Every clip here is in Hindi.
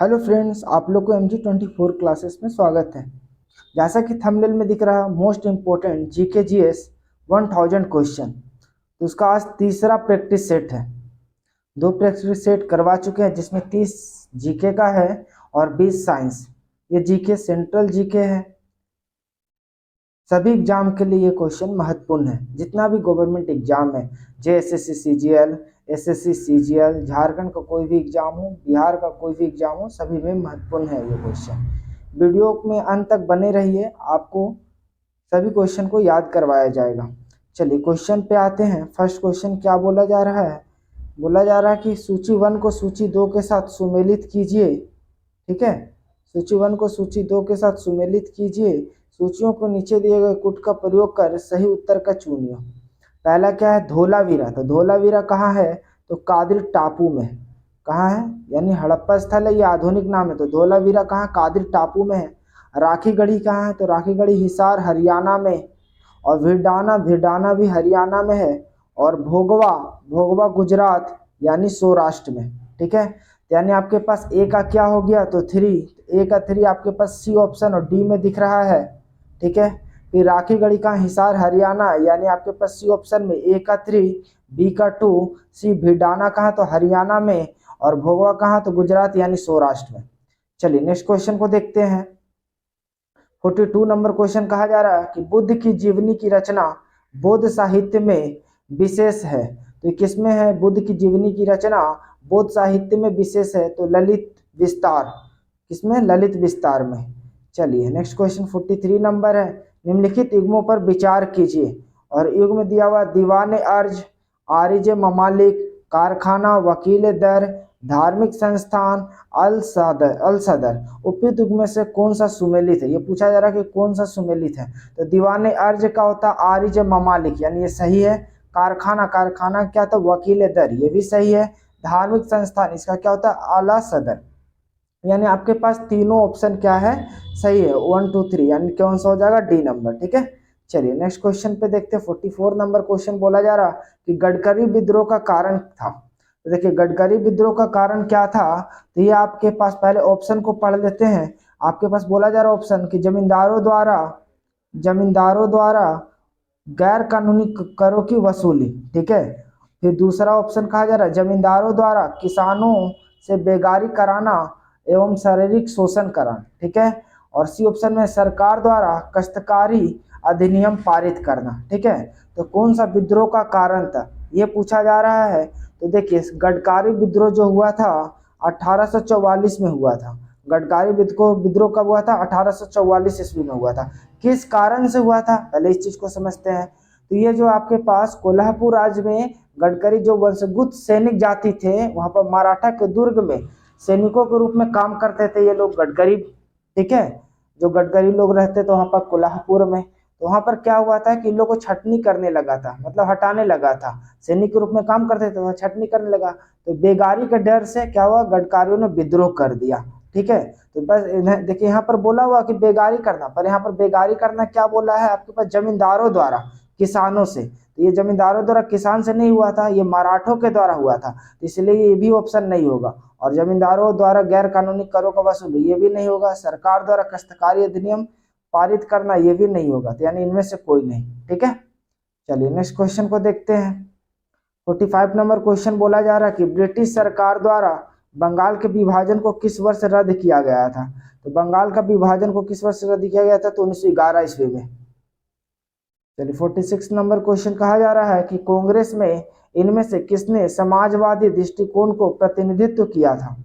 हेलो फ्रेंड्स, आप लोग को MG24 क्लासेस में स्वागत है। जैसा कि थंबनेल में दिख रहा most important GK GS 1000 question, तो उसका आज तीसरा प्रैक्टिस सेट है। 2 प्रैक्टिस सेट करवा चुके हैं जिसमें 30 जीके का है और 20 साइंस। ये जीके सेंट्रल जीके है। सभी एग्जाम के लिए ये क्वेश्चन महत्वपूर्ण है। जितना भी गवर्नमेंट एग्जाम है, JSSC CGL, SSC CGL, Jharkhand का कोई भी एग्जाम हो, बिहार का कोई भी एग्जाम हो, सभी में महत्वपूर्ण है ये क्वेश्चन। वीडियो में अंत तक बने रहिए, आपको सभी क्वेश्चन को याद करवाया जाएगा। चलिए क्वेश्चन पे आते हैं। फर्स्ट क्वेश्चन क्या बोला जा रहा है? बोला जा रहा है कि सूची 1 को सूची 2 के साथ सुमेलित कीजिए। ठीक है, सूची 1 को सूची 2 के साथ सुमेलित कीजिए। सूचियों को नीचे दिए गए कूट का प्रयोग कर सही उत्तर का चुनिए। पहला क्या है? धोलावीरा। तो धोलावीरा कहाँ है? तो कादिर टापू में। कहाँ है? यानी हड़प्पा स्थल है, ये आधुनिक नाम है। तो धोलावीरा कहाँ? कादिर टापू में है। राखीगढ़ी कहाँ है? तो राखीगढ़ी हिसार हरियाणा में। और भिरडाना, भिरडाना भी हरियाणा में है। और भोगवा, भोगवा गुजरात यानी सौराष्ट्र में। ठीक है, यानी आपके पास ए का क्या हो गया? तो 3। ए का 3 आपके पास सी ऑप्शन और डी में दिख रहा है। ठीक है, फिर राखीगढ़ी का हिसार हरियाणा, यानी आपके पास सी ऑप्शन में ए का 3, बी का 2, सी भिरडाना कहाँ? तो हरियाणा में। और भोगवा कहाँ? तो गुजरात यानी सौराष्ट्र में। चलिए नेक्स्ट क्वेश्चन को देखते हैं। 42 नंबर क्वेश्चन कहा जा रहा है कि बुद्ध की जीवनी की रचना बौद्ध साहित्य में विशेष है। तो ये किसमें है? बुद्ध की जीवनी की रचना बौद्ध साहित्य में विशेष है। तो ललित विस्तार। किसमें? ललित विस्तार में। चलिए नेक्स्ट क्वेश्चन 43 नंबर है। निम्नलिखित युग्मों पर विचार कीजिए। और युग्म दिया हुआ दीवान अर्ज, आरिज ममालिक, कारखाना, वकील दर, धार्मिक संस्थान, अल सदर। उपयुक्त युग्म में से कौन सा सुमेलित है? ये पूछा जा रहा है कि कौन सा सुमेलित है। तो दीवान अर्ज का होता आरिज ममालिक, यानी ये सही है। कारखाना, कारखाना क्या था? वकील दर, ये भी सही है। धार्मिक संस्थान, इसका क्या होता है? आला सदर। यानी आपके पास तीनों ऑप्शन क्या है? सही है। 1 2 3, यानी कौन सा हो जाएगा? D number. ठीक है, चलिए नेक्स्ट क्वेश्चन पे देखते हैं। 44 नंबर क्वेश्चन बोला जा रहा कि गडकरी विद्रोह का कारण था। तो देखिए गडकरी विद्रोह का कारण क्या था? तो ये आपके पास पहले ऑप्शन को पढ़ लेते हैं। आपके पास बोला जा रहा ऑप्शन कि जमींदारों द्वारा गैर कानूनी करों की वसूली। ठीक है, फिर दूसरा ऑप्शन कहा जा रहा है जमींदारों द्वारा किसानों से बेगारी कराना एवं शारीरिक शोषण कराना। ठीक है, और सी ऑप्शन में सरकार द्वारा काश्तकारी अधिनियम पारित करना। ठीक है, तो कौन सा विद्रोह का कारण था ये पूछा जा रहा है। तो देखिए गडकरी विद्रोह जो हुआ था 1844 में हुआ था। गडकरी विद्रोह कब हुआ था? 1844 ईस्वी में हुआ था। किस कारण से हुआ था, पहले इस चीज को समझते हैं। तो ये जो आपके पास कोल्हापुर राज्य में गडकरी जो वंशगुप्त सैनिक जाति थे, वहां पर मराठा के दुर्ग में सैनिकों के रूप में काम करते थे ये लोग गडकरी। ठीक है, जो गडकरी लोग रहते थे वहां पर कोल्हापुर में। तो वहां पर क्या हुआ था कि इन लोगों को छटनी करने लगा था, मतलब हटाने लगा था। सैनिक के रूप में काम करते थे, वह छटनी करने लगा। तो बेगारी के डर से क्या हुआ? गडकरियों ने विद्रोह कर दिया। ठीक है, तो बस देखिए यहाँ पर बोला हुआ कि बेगारी करना, पर यहाँ पर बेगारी करना क्या बोला है आपके पास? जमींदारों द्वारा किसानों से। तो ये जमींदारों द्वारा किसान से नहीं हुआ था, ये मराठों के द्वारा हुआ था। तो इसलिए ये भी ऑप्शन नहीं होगा। और जमींदारों द्वारा गैर कानूनी करों का वसूली, ये भी नहीं होगा। सरकार द्वारा काश्तकारी अधिनियम पारित करना, ये भी नहीं होगा। तो यानी इनमें से कोई नहीं। ठीक है, चलिए नेक्स्ट क्वेश्चन को देखते हैं। 45 नंबर क्वेश्चन बोला जा रहा है कि ब्रिटिश सरकार द्वारा बंगाल के विभाजन को किस वर्ष रद्द किया गया था? तो बंगाल का विभाजन को किस वर्ष रद्द किया गया था? तो 1911 ईस्वी में। चलिए 46 नंबर क्वेश्चन कहा जा रहा है कि कांग्रेस में इनमें से किसने समाजवादी दृष्टिकोण को प्रतिनिधित्व किया था?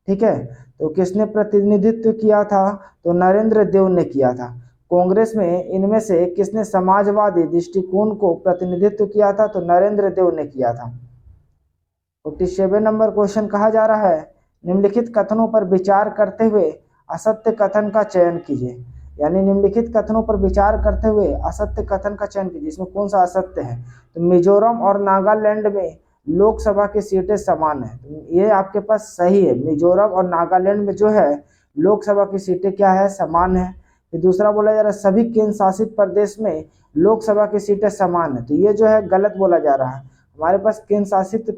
ठीक है, तो किसने प्रतिनिधित्व किया था? तो नरेंद्र देव ने किया था। कांग्रेस में इनमें से किसने समाजवादी दृष्टिकोण को प्रतिनिधित्व किया था? तो नरेंद्र देव ने किया था। 47 नंबर क्वेश्चन कहा जा रहा है निम्नलिखित कथनों पर विचार करते हुए असत्य कथन का चयन कीजिए। यानी निम्नलिखित कथनों पर विचार करते हुए असत्य कथन का चयन कीजिए। इसमें कौन सा असत्य है? तो मिजोरम और नागालैंड में लोकसभा की सीटें समान है। तो ये आपके पास सही है। मिजोरम और नागालैंड में जो है लोकसभा की सीटें क्या है? समान है। फिर दूसरा बोला जा रहा है सभी केंद्र शासित प्रदेश में लोकसभा की सीटें समान है। तो ये जो है गलत बोला जा रहा है। हमारे पास केंद्र शासित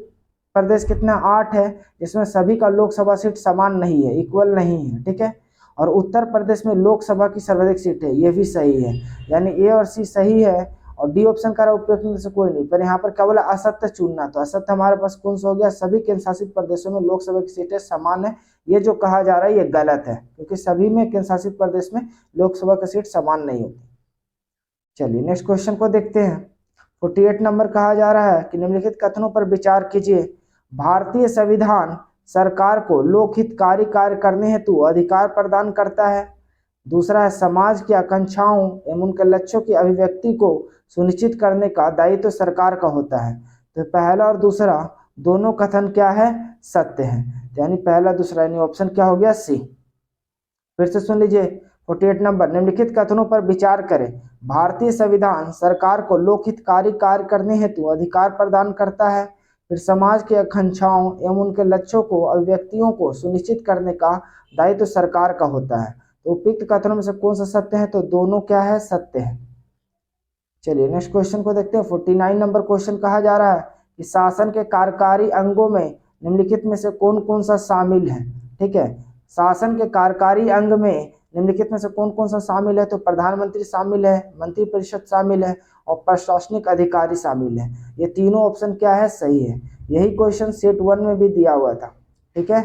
प्रदेश कितना 8 है, जिसमें सभी का लोकसभा सीट समान नहीं है, इक्वल नहीं है, ठीक है। और उत्तर प्रदेश में लोकसभा की सर्वाधिक सीट है, ये भी सही है, यानी ए और सी सही है। और डी ऑप्शन का उपयोग में से कोई नहीं, पर यहाँ पर क्या बोला, असत्य चुनना, तो असत्य हमारे पास कौन सा हो गया, सभी केंद्र शासित प्रदेशों में लोकसभा की सीटें समान है। ये जो कहा जा रहा है ये गलत है, क्योंकि सभी में केंद्र शासित प्रदेश में लोकसभा की सीट समान नहीं होती। चलिए नेक्स्ट क्वेश्चन को देखते हैं। 48 नंबर कहा जा रहा है कि निम्नलिखित कथनों पर विचार कीजिए। भारतीय संविधान सरकार को लोकहितकारी कार्य करने हेतु अधिकार प्रदान करता है। दूसरा है, समाज की आकांक्षाओं एवं उनके लक्ष्यों की अभिव्यक्ति को सुनिश्चित करने का दायित्व तो सरकार का होता है। तो पहला और दूसरा दोनों कथन क्या है, सत्य है, यानी पहला दूसरा, यानी ऑप्शन क्या हो गया, सी। फिर से सुन लीजिए 48 नंबर, निम्नलिखित कथनों पर विचार करें। भारतीय संविधान सरकार को लोकहितकारी कार्य करने हेतु अधिकार प्रदान करता है। फिर समाज की आकांक्षाओं एवं उनके लक्ष्यों को अभिव्यक्तियों को सुनिश्चित करने का दायित्व तो सरकार का होता है। तो उपयुक्त कथनों में से कौन सा सत्य है, तो दोनों क्या है, सत्य है। चलिए नेक्स्ट क्वेश्चन को देखते हैं। 49 नंबर क्वेश्चन कहा जा रहा है कि शासन के कार्यकारी अंगों में निम्नलिखित में से कौन कौन सा शामिल है, ठीक है। शासन के कार्यकारी अंग में निम्नलिखित में से कौन कौन सा शामिल है, तो प्रधानमंत्री शामिल है, मंत्रिपरिषद शामिल है और प्रशासनिक अधिकारी शामिल है। ये तीनों ऑप्शन क्या है, सही है। यही क्वेश्चन सेट 1 में भी दिया हुआ था, ठीक है।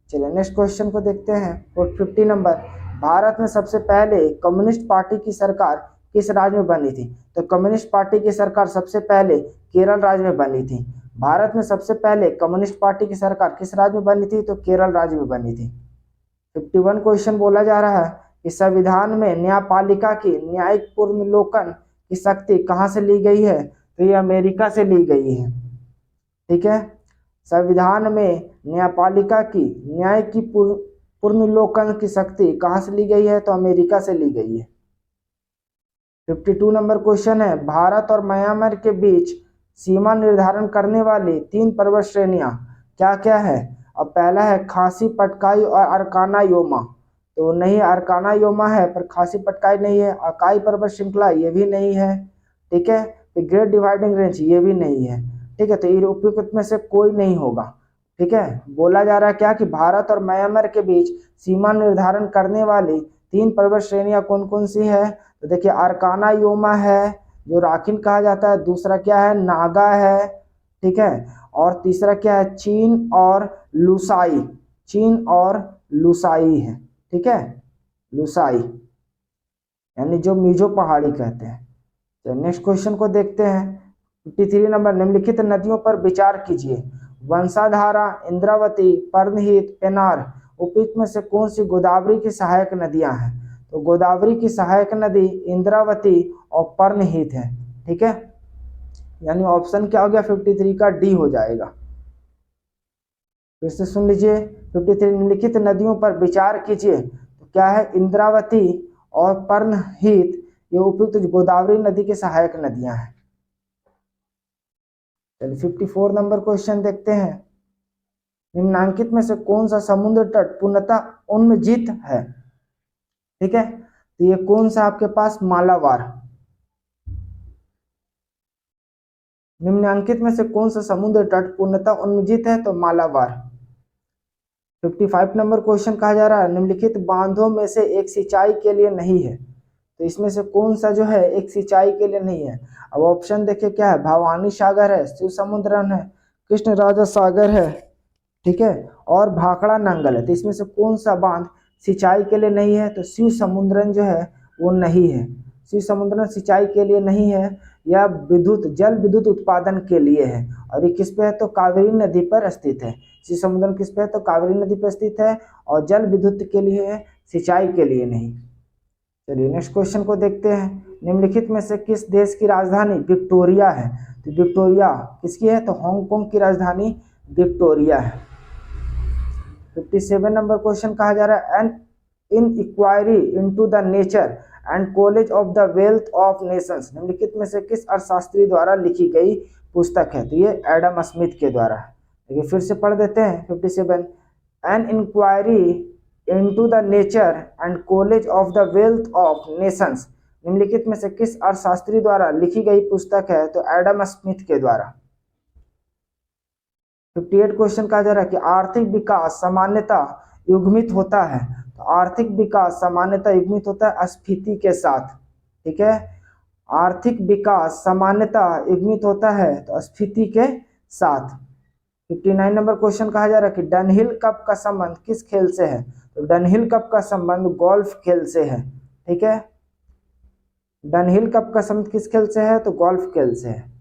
चलिए नेक्स्ट क्वेश्चन को देखते हैं। 50 नंबर, भारत में सबसे पहले कम्युनिस्ट पार्टी की सरकार किस राज्य में बनी थी, तो कम्युनिस्ट पार्टी की सरकार सबसे पहले केरल राज्य में बनी थी। भारत में सबसे पहले कम्युनिस्ट पार्टी की सरकार किस राज्य में बनी थी, तो केरल राज्य में बनी थी। 51 क्वेश्चन बोला जा रहा है कि संविधान में न्यायपालिका की न्यायिक पुनर्विलोकन की शक्ति कहाँ से ली गई है, तो ये अमेरिका से ली गई है, ठीक है। संविधान में न्यायपालिका की न्याय की पुनर्विलोकन की शक्ति कहाँ से ली गई है, तो अमेरिका से ली गई है। 52 नंबर क्वेश्चन है, भारत और म्यांमार के बीच सीमा निर्धारण करने वाली 3 पर्वत श्रेणियां क्या क्या है। अब पहला है खासी पटकाई और अरकाना योमा, तो नहीं अरकाना योमा है पर खासी पटकाई नहीं है। अकाई पर्वत श्रृंखला ये भी नहीं है, ठीक है। ग्रेट डिवाइडिंग रेंज ये भी नहीं है, ठीक है। तो ये उपयुक्त में से कोई नहीं होगा, ठीक है। बोला जा रहा है क्या कि भारत और म्यांमार के बीच सीमा निर्धारण करने वाली 3 पर्वत श्रेणियां कौन कौन सी है, तो देखिए अरकाना योमा है जो राखीन कहा जाता है, दूसरा क्या है, नागा है, ठीक है। और तीसरा क्या है, चीन और लुसाई, चीन और लुसाई है, ठीक है, लुसाई यानी जो मीजो पहाड़ी कहते हैं। तो नेक्स्ट क्वेश्चन को देखते हैं। 53 नंबर, निम्नलिखित नदियों पर विचार कीजिए। वंशाधारा, इंद्रावती, पर्णहित, पेनार उपयुक्त में से कौन सी गोदावरी की सहायक नदियां हैं, तो गोदावरी की सहायक नदी इंद्रावती और पर्णहित है, ठीक है। यानी ऑप्शन क्या हो गया 53 का, डी हो जाएगा। फिर से सुन लीजिए 53, निम्नलिखित नदियों पर विचार कीजिए, तो क्या है, इंद्रावती और पर्णहित ये उपयुक्त गोदावरी नदी की सहायक नदियां हैं। चलिए 54 नंबर क्वेश्चन देखते हैं। निम्नांकित में से कौन सा समुद्र तट पूर्णतः उन्मजीत है, ठीक है। तो ये कौन सा आपके पास, मालाबार। निम्नांकित में से कौन सा समुद्र तट पूर्णतः उन्मजीत है, तो मालाबार। 55 नंबर क्वेश्चन कहा जा रहा है, निम्नलिखित बांधों में से एक सिंचाई के लिए नहीं है, तो इसमें से कौन सा जो है एक सिंचाई के लिए नहीं है। अब ऑप्शन देखिए क्या है, भवानी सागर है, शिव समुद्रन है, कृष्ण राजा सागर है, ठीक है, और भाखड़ा नंगल है। तो इसमें से कौन सा बांध सिंचाई के लिए नहीं है, तो शिव समुद्रन जो है वो नहीं है। शिव समुद्रन सिंचाई के लिए नहीं है, यह जल विद्युत उत्पादन के लिए है। और ये किस पे है, तो कावेरी नदी पर स्थित है। शिव समुद्रन किस पे है, तो कावेरी नदी पर स्थित है और जल विद्युत के लिए है, सिंचाई के लिए नहीं। चलिए नेक्स्ट क्वेश्चन को देखते हैं। निम्नलिखित में से किस देश की राजधानी विक्टोरिया है, तो विक्टोरिया किसकी है, तो हांगकांग की राजधानी विक्टोरिया है। 57 नंबर क्वेश्चन कहा जा रहा है, an in inquiry into the nature and causes of the wealth of nations निम्नलिखित में से किस अर्थशास्त्री द्वारा लिखी गई पुस्तक है, तो ये एडम स्मिथ के द्वारा है। देखिए फिर से पढ़ देते हैं 57, an inquiry into the nature and causes of the wealth of nations निम्नलिखित में से किस अर्थशास्त्री द्वारा लिखी गई पुस्तक है, तो एडम स्मिथ के द्वारा। 58 क्वेश्चन कहा जा रहा है कि आर्थिक विकास सामान्यतः युग्मित होता है। तो आर्थिक विकास सामान्यतः युग्मित होता है स्फीति के साथ। ठीक है, आर्थिक विकास सामान्यतः युग्मित होता है तो स्फीति के साथ। 59 नंबर क्वेश्चन कहा जा रहा है कि डनहिल कप का संबंध किस खेल से है। तो डनहिल कप का संबंध गोल्फ खेल से है। ठीक है, डनहिल कप का संबंध किस खेल से है तो गोल्फ खेल से है।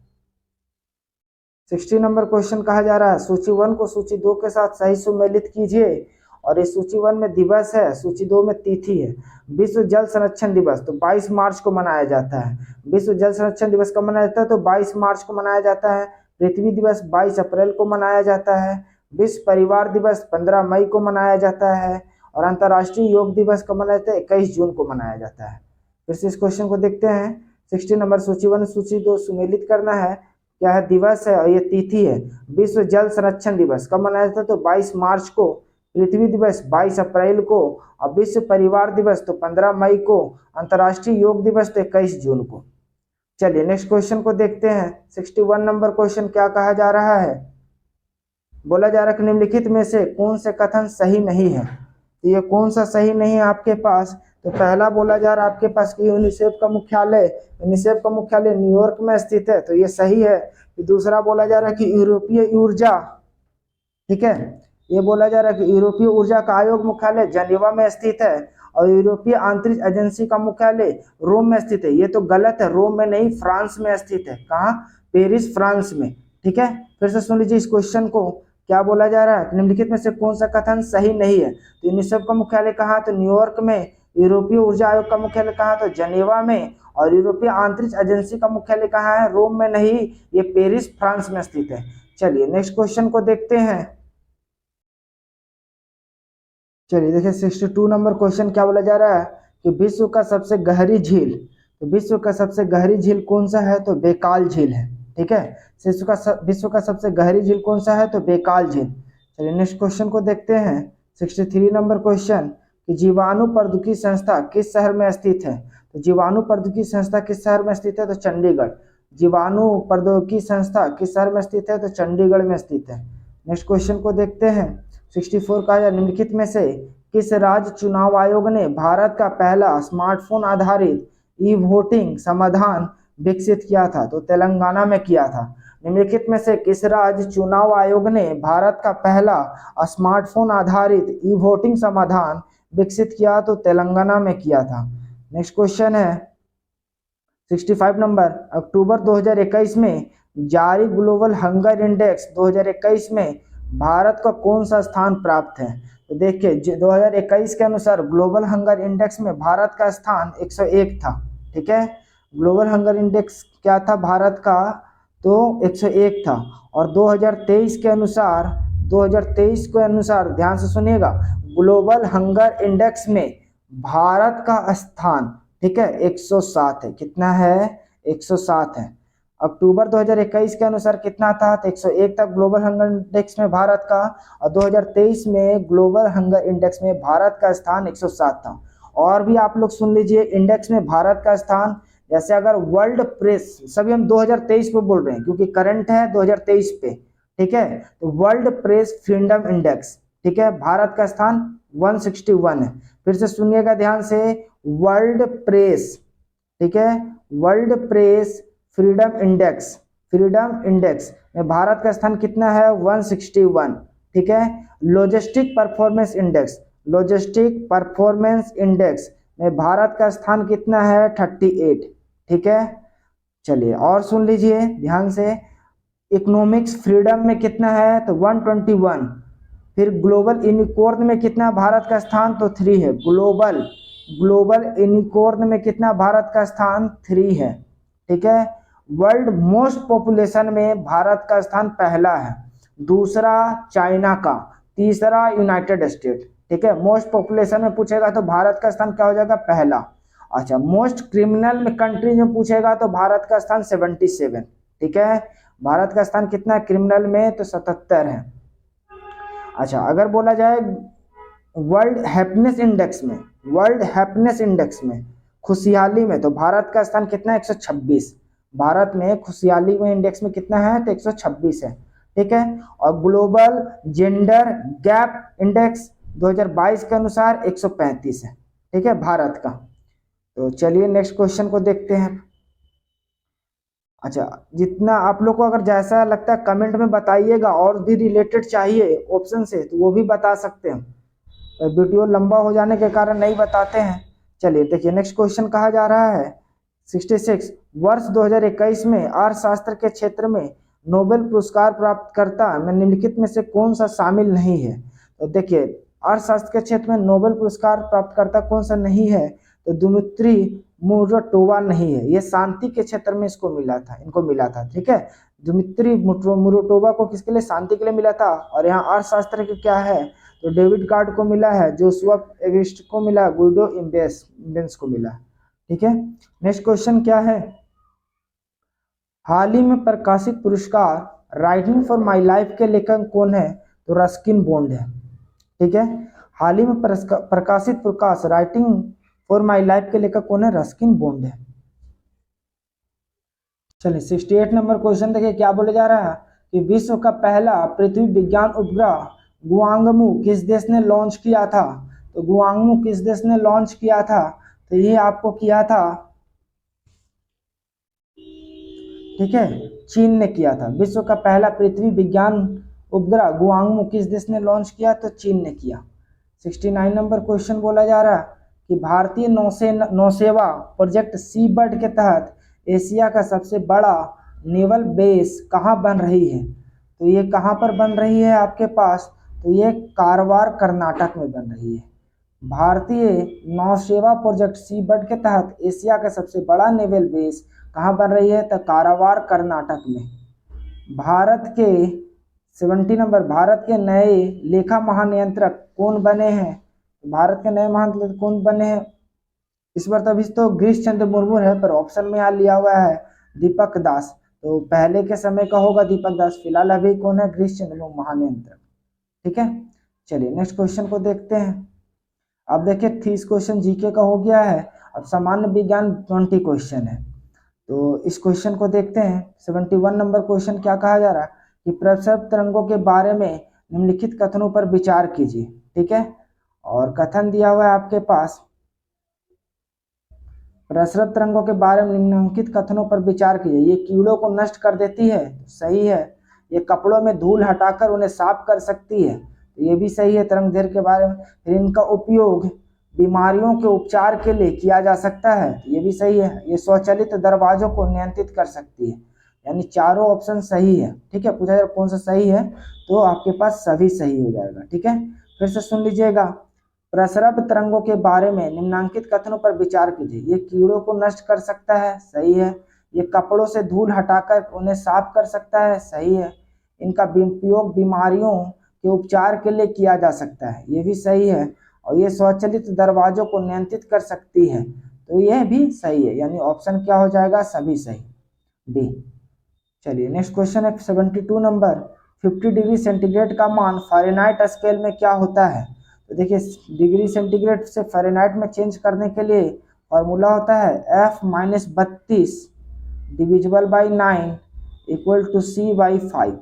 60 नंबर क्वेश्चन कहा जा रहा है सूची 1 को सूची 2 के साथ सही सुमेलित कीजिए। और इस सूची 1 में दिवस है, सूची 2 में तिथि है। विश्व जल संरक्षण दिवस तो 22 मार्च को मनाया जाता है। विश्व जल संरक्षण दिवस कब मनाया जाता है तो 22 मार्च को मनाया जाता है। पृथ्वी दिवस 22 अप्रैल को मनाया जाता है। विश्व परिवार दिवस 15 मई को मनाया जाता है। और अंतर्राष्ट्रीय योग दिवस कब मनाया जाता है 21 जून को मनाया जाता है। फिर से इस क्वेश्चन को देखते हैं। 60 नंबर सूची 1 सूची 2 सुमेलित करना है। क्या है, दिवस है और ये तिथि है। विश्व जल संरक्षण दिवस कब मनाया जाता है तो 22 मार्च को। पृथ्वी दिवस 22 अप्रैल को। और विश्व परिवार दिवस तो 15 मई को। अंतर्राष्ट्रीय योग दिवस तो 21 जून को। चलिए नेक्स्ट क्वेश्चन को देखते हैं। 61 नंबर क्वेश्चन क्या कहा जा रहा है, बोला जा रहा है कि निम्नलिखित में से कौन से कथन सही नहीं है। तो ये कौन सा सही नहीं है आपके पास, तो पहला बोला जा रहा है आपके पास कि यूनिसेफ का मुख्यालय न्यूयॉर्क में स्थित है, तो ये सही है। दूसरा बोला जा रहा है कि यूरोपीय ऊर्जा, ठीक है, ये बोला जा रहा है कि यूरोपीय ऊर्जा का आयोग मुख्यालय जेनेवा में स्थित है और यूरोपीय अंतरिक्ष एजेंसी का मुख्यालय रोम में स्थित है। ये तो गलत है, रोम में नहीं फ्रांस में स्थित है। कहाँ, पेरिस फ्रांस में। ठीक है, फिर से सुन लीजिए इस क्वेश्चन को। क्या बोला जा रहा है, निम्नलिखित में से कौन सा कथन सही नहीं है। तो यूनिसेफ का मुख्यालय कहाँ, तो न्यूयॉर्क में। यूरोपीय ऊर्जा आयोग का मुख्यालय कहाँ, तो जेनेवा में। और यूरोपीय अंतरिक्ष एजेंसी का मुख्यालय कहाँ है, रोम में नहीं, ये पेरिस फ्रांस में स्थित है। चलिए नेक्स्ट क्वेश्चन को देखते हैं। चलिए देखिए 62 नंबर क्वेश्चन क्या बोला जा रहा है कि विश्व का सबसे गहरी झील, तो विश्व का सबसे गहरी झील कौन सा है, तो बेकाल झील है। ठीक है, विश्व का सबसे गहरी झील कौन सा है, तो बेकाल झील। चलिए नेक्स्ट क्वेश्चन को देखते हैं। 63 नंबर क्वेश्चन कि जीवाणु प्रौद्योगिकी संस्था किस शहर में स्थित है। तो जीवाणु प्रौद्योगिकी संस्था किस शहर में स्थित है, तो चंडीगढ़। जीवाणु प्रौद्योगिकी संस्था किस शहर में स्थित है, तो चंडीगढ़ में स्थित है। नेक्स्ट क्वेश्चन को देखते हैं। 64 का है निम्नलिखित में से किस राज्य चुनाव आयोग ने भारत का पहला स्मार्टफोन आधारित ई वोटिंग समाधान विकसित किया था, तो तेलंगाना में किया था। निम्नलिखित में से किस राज्य चुनाव आयोग ने भारत का पहला स्मार्टफोन आधारित ई वोटिंग समाधान विकसित किया, तो तेलंगाना में किया था। नेक्स्ट क्वेश्चन है 65 नंबर, अक्टूबर 2021 में जारी ग्लोबल हंगर इंडेक्स 2021 में भारत का कौन सा स्थान प्राप्त है। तो देखिए 2021 के अनुसार ग्लोबल हंगर इंडेक्स में भारत का स्थान 101 था। ठीक है, ग्लोबल हंगर इंडेक्स क्या था भारत का, तो 101 था। और 2023 के अनुसार ध्यान से सुनिएगा, ग्लोबल हंगर इंडेक्स में भारत का स्थान, ठीक है, 107 है। कितना है, 107 है। अक्टूबर 2021 के अनुसार कितना था, तो 101 तक ग्लोबल हंगर इंडेक्स में भारत का। और 2023 में ग्लोबल हंगर इंडेक्स में भारत का स्थान 107 था। और भी आप लोग सुन लीजिए इंडेक्स में भारत का स्थान, जैसे अगर वर्ल्ड प्रेस, सभी हम 2023 पे बोल रहे हैं क्योंकि करंट है 2023 पे। ठीक है, तो वर्ल्ड प्रेस फ्रीडम इंडेक्स, ठीक है, भारत का स्थान 161 है। फिर से सुनिएगा ध्यान से, वर्ल्ड प्रेस, ठीक है, वर्ल्ड प्रेस फ्रीडम इंडेक्स में भारत का स्थान कितना है, 161। ठीक है, लॉजिस्टिक परफॉर्मेंस इंडेक्स में भारत का स्थान कितना है, 38। ठीक है, चलिए और सुन लीजिए ध्यान से, इकोनॉमिक्स फ्रीडम में कितना है, तो 121। फिर ग्लोबल यूनिकॉर्न में कितना भारत का स्थान, तो 3 है। ग्लोबल यूनिकॉर्न में कितना भारत का स्थान, 3 है। ठीक है, वर्ल्ड मोस्ट पॉपुलेशन में भारत का स्थान पहला है, दूसरा चाइना का, तीसरा यूनाइटेड स्टेट। ठीक है, मोस्ट पॉपुलेशन में पूछेगा तो भारत का स्थान क्या हो जाएगा, पहला। अच्छा, मोस्ट क्रिमिनल में कंट्री में पूछेगा तो भारत का स्थान 77। ठीक है, भारत का स्थान कितना है क्रिमिनल में, तो 77 है। अच्छा, अगर बोला जाए वर्ल्ड हैप्पीनेस इंडेक्स में खुशहाली में, तो भारत का स्थान कितना है, 126। भारत में खुशहाली में इंडेक्स में कितना है, तो 126 है। ठीक है। और ग्लोबल जेंडर गैप इंडेक्स 2022 के अनुसार 135 है, ठीक है, भारत का। तो चलिए नेक्स्ट क्वेश्चन को देखते हैं। अच्छा, जितना आप लोग को अगर जैसा लगता है कमेंट में बताइएगा, और भी रिलेटेड चाहिए ऑप्शन से तो वो भी बता सकते हैं, वीडियो लंबा हो जाने के कारण नहीं बताते हैं। चलिए देखिए नेक्स्ट क्वेश्चन कहा जा रहा है 66, वर्ष 2021 में अर्थशास्त्र के क्षेत्र में नोबेल पुरस्कार प्राप्त करता में निम्नलिखित में से कौन सा शामिल नहीं है। तो देखिए अर्थशास्त्र के क्षेत्र में नोबेल पुरस्कार प्राप्त करता कौन सा नहीं है, तो दुमित्री मुराटोवा नहीं है, ये शांति के क्षेत्र में इनको मिला था, ठीक है। दुमित्री मुराटोवा को किसके लिए, शांति के लिए मिला था। और यहाँ अर्थशास्त्र के क्या है, तो डेविड कार्ड को मिला है, जोशुआ एगिस्ट को मिला, गुइडो इम्बेंस को मिला, ठीक है। नेक्स्ट क्वेश्चन क्या है, हाल ही में प्रकाशित पुरस्कार राइटिंग फॉर माय लाइफ के लेखक कौन है, तो रस्किन बॉन्ड है, ठीक है। हाल ही में प्रकाशित प्रकाश राइटिंग फॉर माय लाइफ के लेखक कौन है, रस्किन बॉन्ड है। चलिए 68 नंबर क्वेश्चन देखिए क्या बोले जा रहा है कि विश्व का पहला पृथ्वी विज्ञान उपग्रह गुआंगमू किस देश ने लॉन्च किया था। तो गुआंगमू किस देश ने लॉन्च किया था, तो ये आपको किया था, ठीक है, चीन ने किया था। विश्व का पहला पृथ्वी विज्ञान उपग्रह गुआंगमू किस देश ने लॉन्च किया, तो चीन ने किया। 69 नंबर क्वेश्चन बोला जा रहा है कि भारतीय नौसेवा प्रोजेक्ट सी बर्ड के तहत एशिया का सबसे बड़ा नेवल बेस कहाँ बन रही है। तो ये कहाँ पर बन रही है आपके पास, तो ये कारवार कर्नाटक में बन रही है। भारतीय नौसेवा प्रोजेक्ट सी बर्ड के तहत एशिया का सबसे बड़ा नेवल बेस कहाँ बन रही है, तो कारवार कर्नाटक में। भारत के 70 नंबर, भारत के नए लेखा महानियंत्रक कौन बने हैं। भारत के नए महानियंत्रक कौन बने हैं, इस बार तो अभी तो गिरीश चंद्र मुर्मू है, पर ऑप्शन में यहाँ लिया हुआ है दीपक दास, तो पहले के समय का होगा दीपक दास, फिलहाल अभी कौन है, गिरीश चंद्र मुर्मू महानियंत्रक, ठीक है। चलिए नेक्स्ट क्वेश्चन को देखते हैं। अब देखिए 30 क्वेश्चन जीके का हो गया है, अब सामान्य विज्ञान 20 क्वेश्चन है। तो इस क्वेश्चन को देखते हैं। 71 नंबर क्वेश्चन क्या कहा जा रहा है कि प्रसरप तरंगों के बारे में निम्नलिखित कथनों पर विचार कीजिए, ठीक है। और कथन दिया हुआ है आपके पास, प्रसरप तरंगों के बारे में निम्नलिखित कथनों पर विचार कीजिए। ये कीड़ों को नष्ट कर देती है, सही है। ये कपड़ों में धूल हटाकर उन्हें साफ कर सकती है, तो ये भी सही है तरंग दैर्घ्य के बारे में। फिर इनका उपयोग बीमारियों के उपचार के लिए किया जा सकता है, तो ये भी सही है। ये स्वचालित दरवाजों को नियंत्रित कर सकती है, यानी चारों ऑप्शन सही है, ठीक है। पूछा जाए कौन सा सही है, तो आपके पास सभी सही हो जाएगा, ठीक है। फिर से सुन लीजिएगा, प्रसरप तरंगों के बारे में निम्नलिखित कथनों पर विचार कीजिए। ये कीड़ों को नष्ट कर सकता है, सही है। ये कपड़ों से धूल हटाकर उन्हें साफ कर सकता है, सही है। इनका उपयोग बीमारियों के उपचार के लिए किया जा सकता है, ये भी सही है। और ये स्वचालित दरवाजों को नियंत्रित कर सकती है, तो यह भी सही है, यानी ऑप्शन क्या हो जाएगा, सभी सही, डी। चलिए नेक्स्ट क्वेश्चन है 72 नंबर, 50 डिग्री सेंटीग्रेड का मान फ़ारेनहाइट स्केल में क्या होता है। तो देखिए डिग्री सेंटीग्रेड से फ़ारेनहाइट में चेंज करने के लिए फॉर्मूला होता है F-32 divisible by 9 equal to C/5,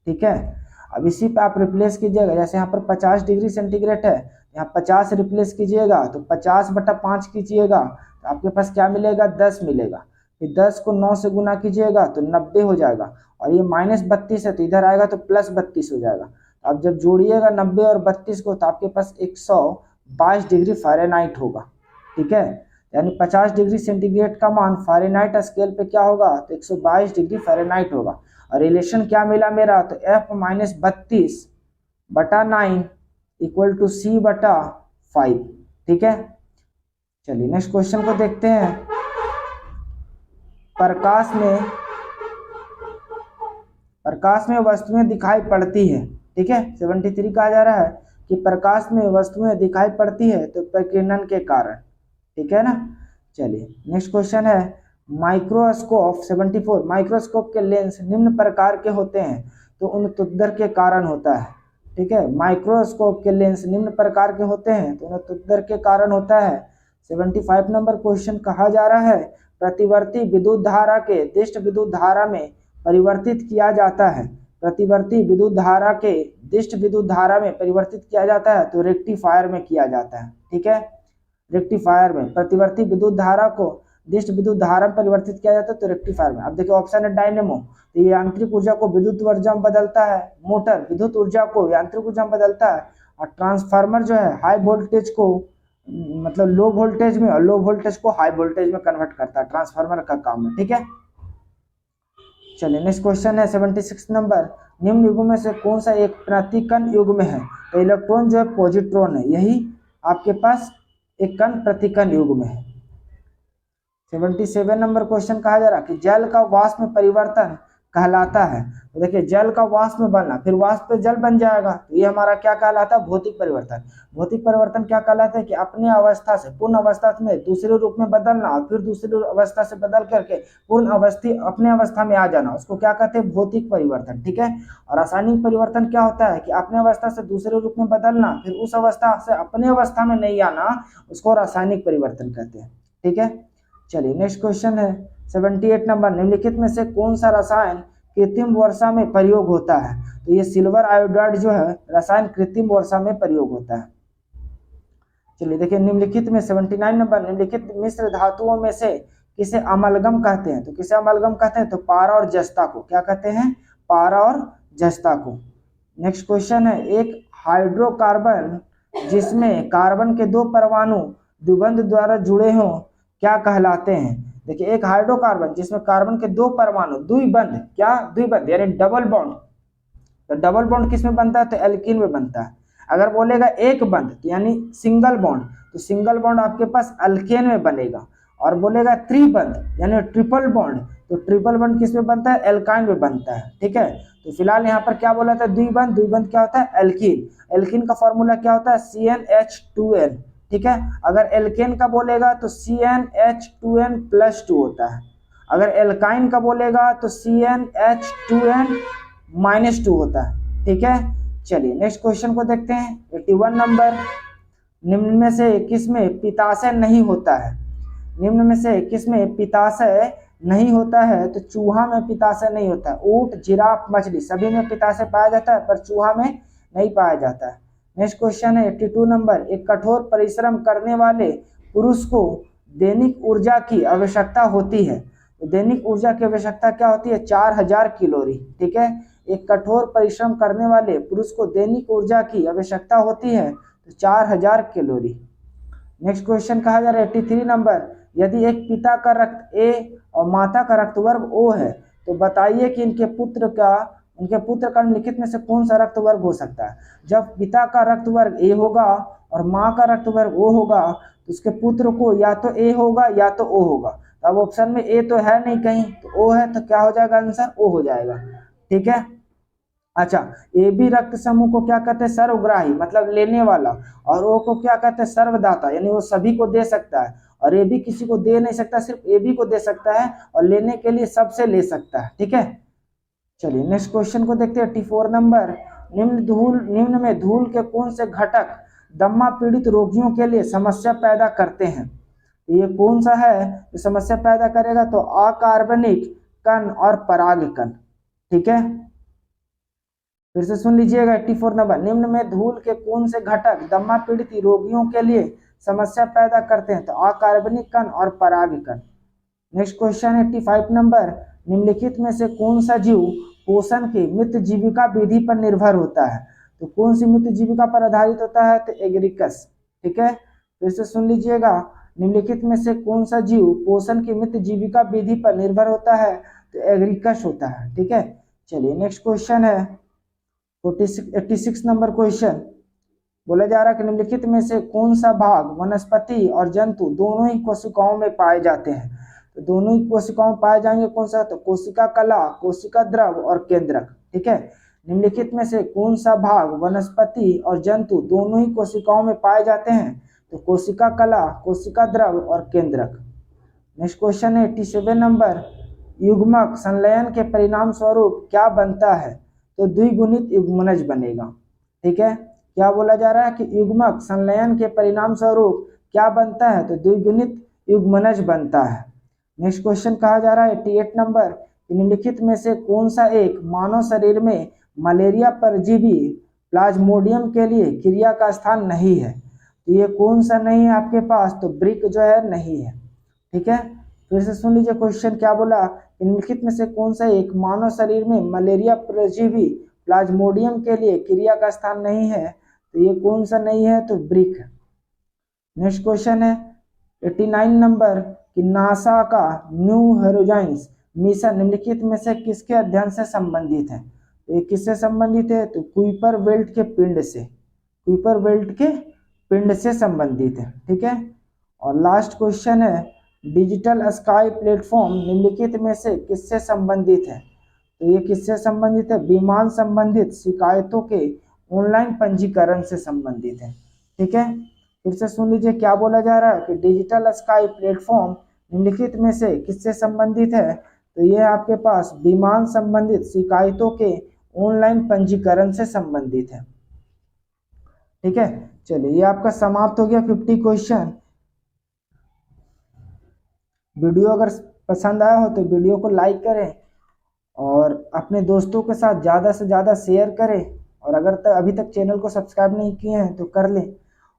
ठीक है। अब इसी पे आप रिप्लेस कीजिएगा, जैसे यहाँ पर 50 डिग्री सेंटीग्रेड है, यहाँ 50 रिप्लेस कीजिएगा, तो 50/5 कीजिएगा, तो आपके पास क्या मिलेगा, 10 मिलेगा। फिर 10 को 9 से गुना कीजिएगा तो 90 हो जाएगा, और ये -32 है तो इधर आएगा तो +32 हो जाएगा। अब जब जोड़िएगा 90 और 32 को, तो आपके पास 122 डिग्री फ़ारेनहाइट होगा, ठीक है। यानी 50 डिग्री सेंटीग्रेड का मान फ़ारेनहाइट स्केल पे क्या होगा, तो 122 डिग्री फ़ारेनहाइट होगा। और रिलेशन क्या मिला मेरा, तो F-32/9 इक्वल टू C/5, ठीक है। चलिए नेक्स्ट क्वेश्चन को देखते हैं। प्रकाश में वस्तुएं दिखाई पड़ती है, ठीक है। 73 कहा जा रहा है कि प्रकाश में वस्तुएं दिखाई पड़ती है तो प्रकीर्णन के कारण, ठीक है ना। चलिए नेक्स्ट क्वेश्चन है माइक्रोस्कोप 74, माइक्रोस्कोप के लेंस निम्न प्रकार के होते हैं तो उन तुद्दर के कारण होता है, ठीक है। माइक्रोस्कोप के लेंस निम्न प्रकार के होते हैं तो उन तुद्दर के कारण होता है। 75 नंबर क्वेश्चन कहा जा रहा है प्रतिवर्ती विद्युत धारा के दिष्ट विद्युत धारा में परिवर्तित किया जाता है, प्रतिवर्ती विद्युत धारा के दिष्ट विद्युत धारा में परिवर्तित किया जाता है तो रेक्टिफायर में किया जाता है। ठीक है, रेक्टिफायर में प्रतिवर्ती विद्युत धारा को दिष्ट विद्युत धारा में परिवर्तित किया जाता है तो रेक्टिफायर में। अब देखिए ऑप्शन है डायनेमो, तो ये यांत्रिक ऊर्जा को विद्युत ऊर्जा में बदलता है। मोटर विद्युत ऊर्जा को यांत्रिक ऊर्जा में बदलता है। और ट्रांसफार्मर जो है हाई वोल्टेज को मतलब लो वोल्टेज में और लो वोल्टेज को हाई वोल्टेज में कन्वर्ट करता है, ट्रांसफार्मर का काम है। ठीक है, चलिए नेक्स्ट क्वेश्चन है 76 नंबर, निम्न युग्म में से कौन सा एक प्रतिकण युग्म है? तो इलेक्ट्रॉन जो है पॉजिट्रॉन है, यही आपके पास एक कण प्रतिकण युग्म है। 77 नंबर क्वेश्चन कहा जा रहा है कि जल का वाष्प में परिवर्तन कहलाता है। तो देखिए जल का वाष्प में बनना फिर वाष्प पे जल बन जाएगा, तो ये हमारा क्या कहलाता है? भौतिक परिवर्तन। भौतिक परिवर्तन क्या कहलाता है कि अपने अवस्था से पूर्ण अवस्था में दूसरे रूप में बदलना और फिर दूसरी अवस्था से बदल करके पूर्ण अवस्थी अपने अवस्था में आ जाना, उसको क्या कहते हैं? भौतिक परिवर्तन। ठीक है, और रासायनिक परिवर्तन क्या होता है कि अपने अवस्था से दूसरे रूप में बदलना फिर उस अवस्था से अपने अवस्था में नहीं आना, उसको रासायनिक परिवर्तन कहते हैं। ठीक है, चलिए नेक्स्ट क्वेश्चन है 78 नंबर, निम्नलिखित में से कौन सा रसायन कृत्रिम वर्षा में प्रयोग होता है? तो ये सिल्वर आयोडाइड जो है रसायन कृत्रिम वर्षा में प्रयोग होता है। चलिए देखिए निम्नलिखित में 79 नंबर, निम्नलिखित मिश्र धातुओं में से किसे अमलगम कहते हैं? तो किसे अमलगम कहते हैं? तो पारा और जस्ता को क्या कहते हैं? पारा और जस्ता को। नेक्स्ट क्वेश्चन है, एक हाइड्रोकार्बन जिसमें कार्बन के दो परमाणु द्विबंध द्वारा जुड़े हों क्या कहलाते हैं? देखिए एक हाइड्रोकार्बन जिसमें कार्बन के दो परमाणु द्विबंध, क्या द्विबंध यानी डबल बॉन्ड, तो डबल बॉन्ड किस में बनता है? तो एल्कीन में बनता है। अगर बोलेगा एक बंध तो यानी सिंगल बॉन्ड, तो सिंगल बॉन्ड आपके पास अल्केन में बनेगा। और बोलेगा त्रिबंध यानी ट्रिपल बॉन्ड, तो ट्रिपल बॉन्ड किस में बनता है? एल्काइन में बनता है। ठीक है, तो फिलहाल यहाँ पर क्या बोला था? द्विबंध, द्विबंध क्या होता है? एल्कीन। एल्कीन का फॉर्मूला क्या होता है? CnH2n। ठीक है, अगर एल्केन का बोलेगा तो CnH2n+2 होता है। अगर एल्काइन का बोलेगा तो CnH2n-2 होता है। ठीक है, चलिए नेक्स्ट क्वेश्चन को देखते हैं 81 नंबर, निम्न में से किसमें पित्ताशय नहीं होता है? निम्न में से किसमें पित्ताशय नहीं होता है? तो चूहा में पित्ताशय नहीं होता है। ऊंट, जिराफ, मछली सभी में पित्ताशय पाया जाता है पर चूहा में नहीं पाया जाता है। नेक्स्ट क्वेश्चन है 82 नंबर, एक कठोर परिश्रम करने वाले पुरुष को दैनिक ऊर्जा की आवश्यकता होती है। तो दैनिक ऊर्जा की आवश्यकता क्या होती है? 4000 कैलोरी। ठीक है, एक कठोर परिश्रम करने वाले पुरुष को दैनिक ऊर्जा की आवश्यकता होती है तो 4000 कैलोरी। नेक्स्ट क्वेश्चन कहा जा रहा है 83 नंबर, यदि एक पिता का रक्त A और माता का रक्त वर्ग O है तो बताइए कि उनके पुत्र का निम्नलिखित में से कौन सा रक्त वर्ग हो सकता है? जब पिता का रक्त वर्ग A होगा और माँ का रक्त वर्ग O होगा तो उसके पुत्र को या तो A होगा या तो O होगा। तो अब ऑप्शन में A तो है नहीं कहीं, तो O है, तो क्या हो जाएगा? आंसर O हो जाएगा। ठीक है, अच्छा ए बी रक्त समूह को क्या कहते हैं? सर्वग्राही मतलब लेने वाला, और ओ को क्या कहते हैं? सर्वदाता यानी वो सभी को दे सकता है। और ए बी किसी को दे नहीं सकता, सिर्फ ए बी को दे सकता है और लेने के लिए सबसे ले सकता है। ठीक है, चलिए नेक्स्ट क्वेश्चन को देखते हैं 84 नंबर, निम्न में धूल के कौन से घटक दमा पीड़ित रोगियों के लिए समस्या पैदा करते हैं? ये कौन सा है जो समस्या पैदा करेगा? तो अकार्बनिक कण और पराग कण। ठीक है, फिर से सुन लीजिएगा 84 नंबर, निम्न में धूल के कौन से घटक दमा पीड़ित रोगियों के लिए समस्या पैदा करते हैं? तो अकार्बनिक कण और पराग कण। नेक्स्ट क्वेश्चन है 85 नंबर, निम्नलिखित में से कौन सा जीव पोषण की मृत जीविका विधि पर निर्भर होता है? तो कौन सी मृत जीविका पर आधारित होता है? तो एग्रिकस। ठीक है, फिर से सुन लीजिएगा, निम्नलिखित में से कौन सा जीव पोषण की मृत जीविका विधि पर निर्भर होता है? तो एग्रिकस होता है। ठीक है, चलिए नेक्स्ट क्वेश्चन है 86 नंबर क्वेश्चन, बोला जा रहा है कि निम्नलिखित में से कौन सा भाग वनस्पति और जंतु दोनों ही कोशिकाओं में पाए जाते हैं? तो दोनों ही कोशिकाओं में पाए जाएंगे कौन सा? तो कोशिका कला, कोशिका द्रव और केंद्रक। ठीक है, निम्नलिखित में से कौन सा भाग वनस्पति और जंतु दोनों ही कोशिकाओं में पाए जाते हैं? तो कोशिका कला, कोशिका द्रव और केंद्रक। नेक्स्ट क्वेश्चन है 87 नंबर, युग्मक संलयन के परिणाम स्वरूप क्या बनता है? तो द्विगुणित युग्मनज बनेगा। ठीक है, क्या बोला जा रहा है कि युग्मक संलयन के परिणाम स्वरूप क्या बनता है? तो द्विगुणित युग्मनज बनता है। नेक्स्ट क्वेश्चन कहा जा रहा है 88 नंबर, निम्नलिखित में से कौन सा एक मानव शरीर में मलेरिया परजीवी प्लाज्मोडियम के लिए क्रिया का स्थान नहीं है? तो ये कौन सा नहीं है आपके पास? तो ब्रिक जो है नहीं है। ठीक है, फिर से सुन लीजिए क्वेश्चन क्या बोला, निम्नलिखित में से कौन सा एक मानव शरीर में मलेरिया परजीवी प्लाज्मोडियम के लिए क्रिया का स्थान नहीं है? तो ये कौन सा नहीं है? तो ब्रिक है। नेक्स्ट क्वेश्चन है 89 नंबर कि नासा का न्यू होराइजन्स मिशन निम्नलिखित में से किसके अध्ययन से संबंधित है? तो ये किससे संबंधित है? तो कुइपर बेल्ट के पिंड से, कुइपर बेल्ट के पिंड से संबंधित है। ठीक है, और लास्ट क्वेश्चन है डिजिटल स्काई प्लेटफॉर्म निम्नलिखित में से किससे संबंधित है? तो ये किससे संबंधित है? विमान संबंधित शिकायतों के ऑनलाइन पंजीकरण से संबंधित है। ठीक है, फिर से सुन लीजिए क्या बोला जा रहा है कि डिजिटल स्काई प्लेटफॉर्म निम्नलिखित में से किससे संबंधित है? तो ये आपके पास विमान संबंधित शिकायतों के ऑनलाइन पंजीकरण से संबंधित है। ठीक है, चलिए ये आपका समाप्त हो गया 50 क्वेश्चन। वीडियो अगर पसंद आया हो तो वीडियो को लाइक करें और अपने दोस्तों के साथ ज़्यादा से ज़्यादा शेयर करें, और अगर अभी तक चैनल को सब्सक्राइब नहीं किए हैं तो कर लें।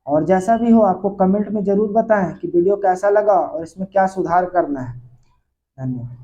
और जैसा भी हो आपको कमेंट में ज़रूर बताएं कि वीडियो कैसा लगा और इसमें क्या सुधार करना है। धन्यवाद।